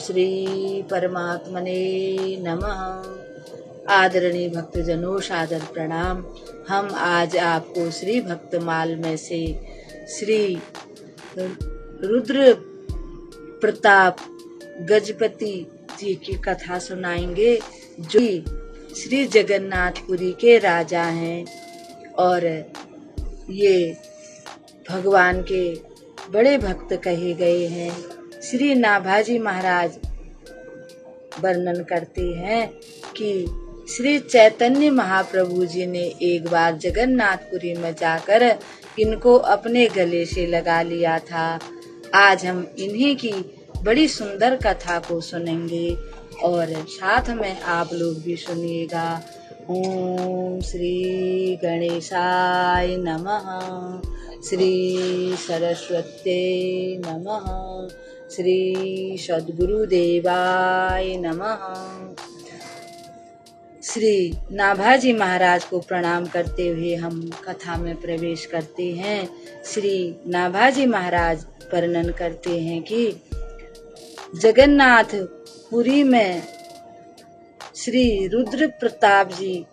श्री परमात्मने नमः। आदरणीय भक्तजनों, सादर प्रणाम। हम आज आपको श्री भक्तमाल में से श्री रुद्र प्रताप गजपति जी की कथा सुनाएंगे, जो श्री जगन्नाथपुरी के राजा हैं और ये भगवान के बड़े भक्त कहे गए हैं। श्री नाभाजी महाराज वर्णन करते हैं कि श्री चैतन्य महाप्रभु जी ने एक बार जगन्नाथपुरी में जाकर इनको अपने गले से लगा लिया था। आज हम इन्हीं की बड़ी सुंदर कथा को सुनेंगे और साथ में आप लोग भी सुनिएगा। ओम श्री गणेशाय नमः, श्री सरस्वत्यै नमः, श्री सद्गुरुदेवाय नमः। श्री नाभाजी महाराज को प्रणाम करते हुए हम कथा में प्रवेश करते हैं। श्री नाभाजी महाराज वर्णन करते हैं कि जगन्नाथपुरी में श्री रुद्र प्रताप जी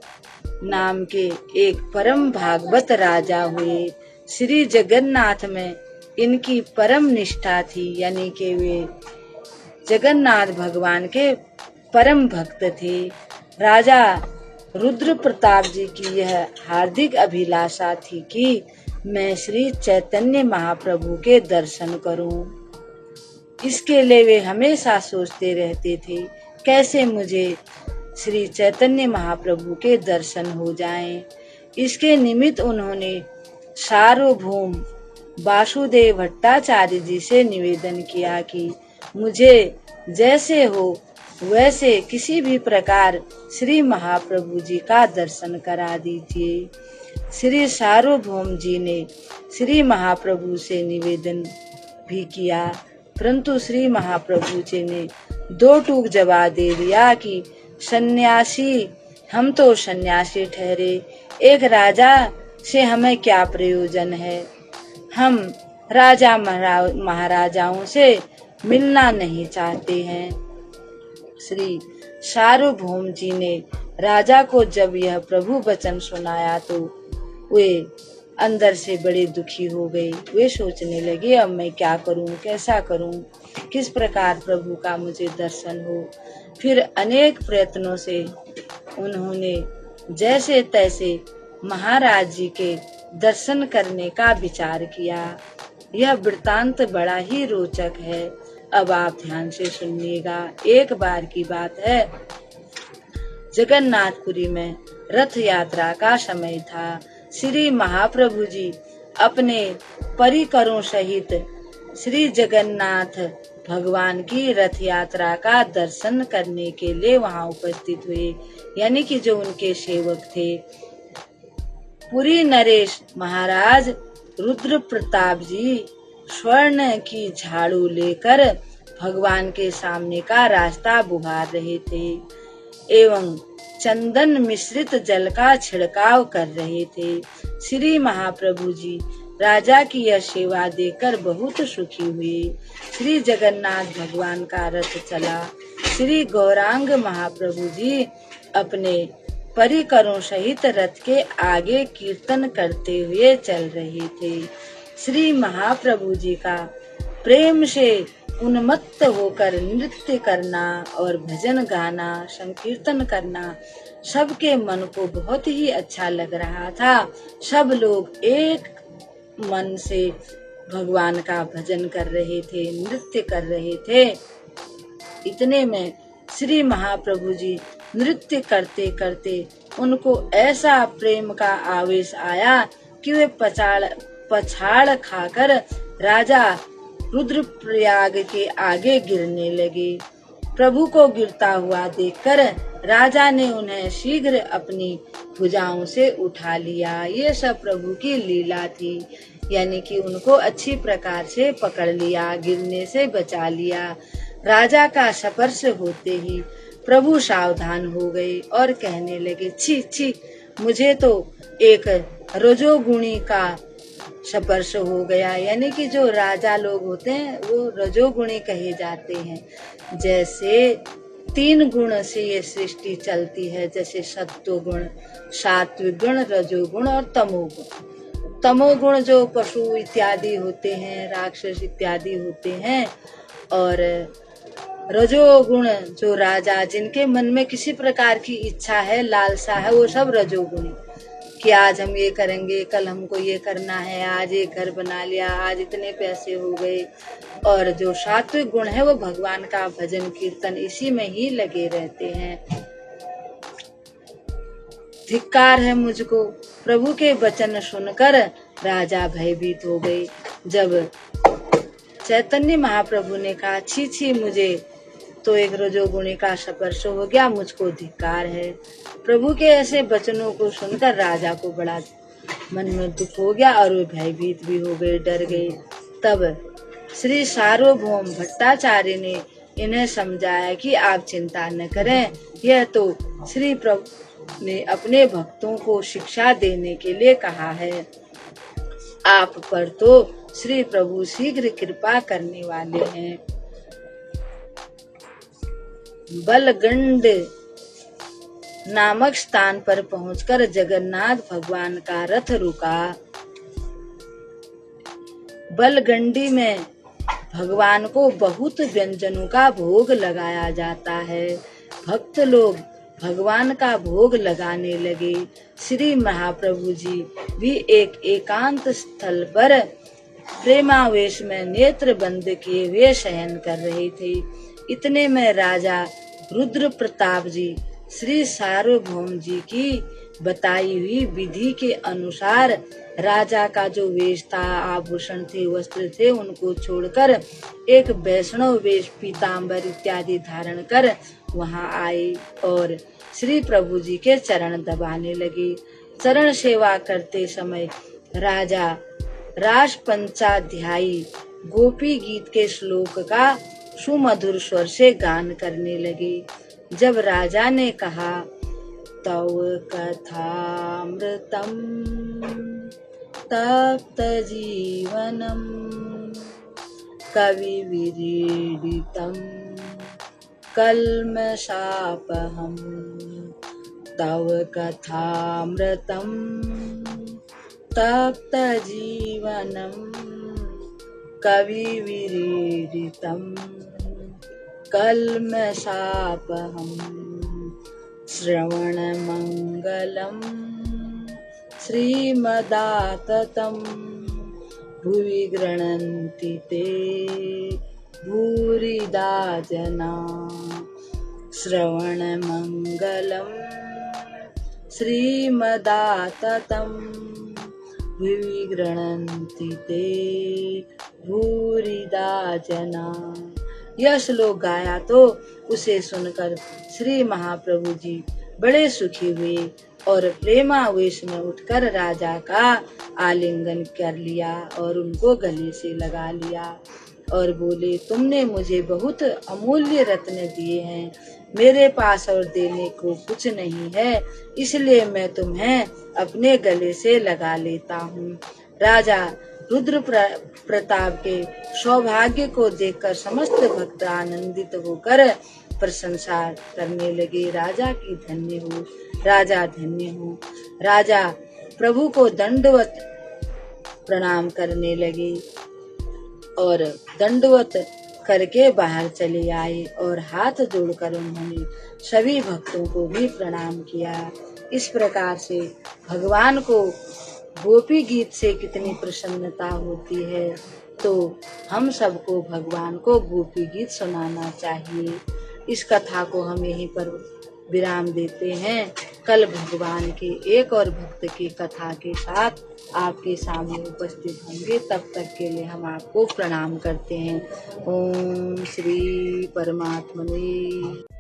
नाम के एक परम भागवत राजा हुए। श्री जगन्नाथ में इनकी परम निष्ठा थी, यानी कि वे जगन्नाथ भगवान के परम भक्त थे। राजा रुद्र प्रताप जी की यह हार्दिक अभिलाषा थी कि मैं श्री चैतन्य महाप्रभु के दर्शन करूं। इसके लिए वे हमेशा सोचते रहते थे कैसे मुझे श्री चैतन्य महाप्रभु के दर्शन हो जाएं। इसके निमित्त उन्होंने सार्वभौम वासुदेव भट्टाचार्य जी से निवेदन किया कि मुझे जैसे हो वैसे किसी भी प्रकार श्री महाप्रभु जी का दर्शन करा दीजिए। श्री सार्वभौम जी ने श्री महाप्रभु से निवेदन भी किया, परंतु श्री महाप्रभु जी ने दो टूक जवाब दे दिया कि सन्यासी, हम तो सन्यासी ठहरे, एक राजा से हमें क्या प्रयोजन है। हम राजा महाराजाओं से मिलना नहीं चाहते हैं। श्री सार्वभौम जी ने राजा को जब यह प्रभु वचन सुनाया तो वे अंदर से बड़े दुखी हो गए। वे सोचने लगे, अब मैं क्या करूं, कैसा करूं, किस प्रकार प्रभु का मुझे दर्शन हो। फिर अनेक प्रयत्नों से उन्होंने जैसे तैसे महाराज जी के दर्शन करने का विचार किया। यह वृत्तांत बड़ा ही रोचक है, अब आप ध्यान से सुनिएगा। एक बार की बात है, जगन्नाथपुरी में रथ यात्रा का समय था। श्री महाप्रभु जी अपने परिकरों सहित श्री जगन्नाथ भगवान की रथ यात्रा का दर्शन करने के लिए वहां उपस्थित हुए, यानी कि जो उनके सेवक थे। पुरी नरेश महाराज रुद्र प्रताप जी स्वर्ण की झाड़ू लेकर भगवान के सामने का रास्ता बुहार रहे थे एवं चंदन मिश्रित जल का छिड़काव कर रहे थे। श्री महाप्रभु जी राजा की यह सेवा देखकर बहुत सुखी हुए। श्री जगन्नाथ भगवान का रथ चला। श्री गौरांग महाप्रभु जी अपने परिकरों सहित रथ के आगे कीर्तन करते हुए चल रहे थे। श्री महाप्रभु जी का प्रेम से उन्मत्त होकर नृत्य करना और भजन गाना, संकीर्तन करना सबके मन को बहुत ही अच्छा लग रहा था। सब लोग एक मन से भगवान का भजन कर रहे थे, नृत्य कर रहे थे। इतने में श्री महाप्रभु जी नृत्य करते करते उनको ऐसा प्रेम का आवेश आया कि वे पछाड़ खाकर राजा रुद्रप्रयाग के आगे गिरने लगे। प्रभु को गिरता हुआ देखकर राजा ने उन्हें शीघ्र अपनी भुजाओं से उठा लिया। ये सब प्रभु की लीला थी, यानी कि उनको अच्छी प्रकार से पकड़ लिया, गिरने से बचा लिया। राजा का स्पर्श होते ही प्रभु सावधान हो गए और कहने लगे, छी छी, मुझे तो एक रजोगुणी का स्पर्श हो गया। यानी कि जो राजा लोग होते हैं वो रजोगुणी कहे जाते हैं। जैसे 3 गुण से ये सृष्टि चलती है, जैसे सत्वगुण, सात्विक गुण, रजोगुण और तमोगुण। तमोगुण जो पशु इत्यादि होते हैं, राक्षस इत्यादि होते हैं, और रजोगुण जो राजा, जिनके मन में किसी प्रकार की इच्छा है, लालसा है, वो सब रजोगुणी, कि आज हम ये करेंगे, कल हमको ये करना है, आज ये घर बना लिया, आज इतने पैसे हो गए। और जो सात्विक गुण है वो भगवान का भजन कीर्तन इसी में ही लगे रहते हैं। धिक्कार है मुझको, प्रभु के वचन सुनकर राजा भयभीत हो गए। जब चैतन्य महाप्रभु ने कहा छी छी, मुझे तो एक रजोगुणी का स्पर्श हो गया, मुझको धिक्कार है। प्रभु के ऐसे वचनों को सुनकर राजा को बड़ा मन में दुख हो गया और वे भयभीत भी हो गए, डर गए। तब श्री सार्वभौम भट्टाचार्य ने इन्हें समझाया कि आप चिंता न करें, यह तो श्री प्रभु ने अपने भक्तों को शिक्षा देने के लिए कहा है। आप पर तो श्री प्रभु शीघ्र कृपा करने वाले हैं। बलगंड नामक स्थान पर पहुंचकर जगन्नाथ भगवान का रथ रुका। बलगंडी में भगवान को बहुत व्यंजनों का भोग लगाया जाता है। भक्त लोग भगवान का भोग लगाने लगे। श्री महाप्रभु जी भी एक एकांत स्थल पर प्रेमावेश में नेत्र बंद किए हुए शयन कर रहे थे। इतने में राजा रुद्र प्रताप जी श्री सार्वभौम जी की बताई हुई विधि के अनुसार राजा का जो वेश था, आभूषण थे, वस्त्र थे, उनको छोड़कर एक वैष्णव वेश, पीताम्बर इत्यादि धारण कर वहां आए और श्री प्रभु जी के चरण दबाने लगे। चरण सेवा करते समय राजा रास पंचाध्यायी गोपी गीत के श्लोक का सुमधुर स्वर से गान करने लगे। जब राजा ने कहा तव कथामृतम तप्त जीवनम कवि विरीडितम कल्मषापहम, तव कथामृतम तप्त जीवनम कवि विरीडितम कल्मषापहम, श्रवण मंगलम श्रीमदाततं भुवि गृह्णन्ति ते भूरिदा जना। श्रवण मंगलम श्रीमदाततं भुवि गृह्णन्ति ते भूरिदा जना। यह श्लोक गाया तो उसे सुनकर श्री महाप्रभु जी बड़े सुखी हुए और प्रेमावेश में उठकर राजा का आलिंगन कर लिया और उनको गले से लगा लिया और बोले, तुमने मुझे बहुत अमूल्य रत्न दिए हैं, मेरे पास और देने को कुछ नहीं है, इसलिए मैं तुम्हें अपने गले से लगा लेता हूँ। राजा रुद्र प्रताप के सौभाग्य को देखकर समस्त भक्त आनंदित होकर प्रशंसा करने लगे। राजा की धन्य हो, राजा धन्य हो। राजा प्रभु को दंडवत प्रणाम करने लगे और दंडवत करके बाहर चले आए और हाथ जोड़कर उन्होंने सभी भक्तों को भी प्रणाम किया। इस प्रकार से भगवान को गोपी गीत से कितनी प्रसन्नता होती है, तो हम सबको भगवान को गोपी गीत सुनाना चाहिए। इस कथा को हम यहीं पर विराम देते हैं। कल भगवान के एक और भक्त की कथा के साथ आपके सामने उपस्थित होंगे। तब तक के लिए हम आपको प्रणाम करते हैं। ओम श्री परमात्मने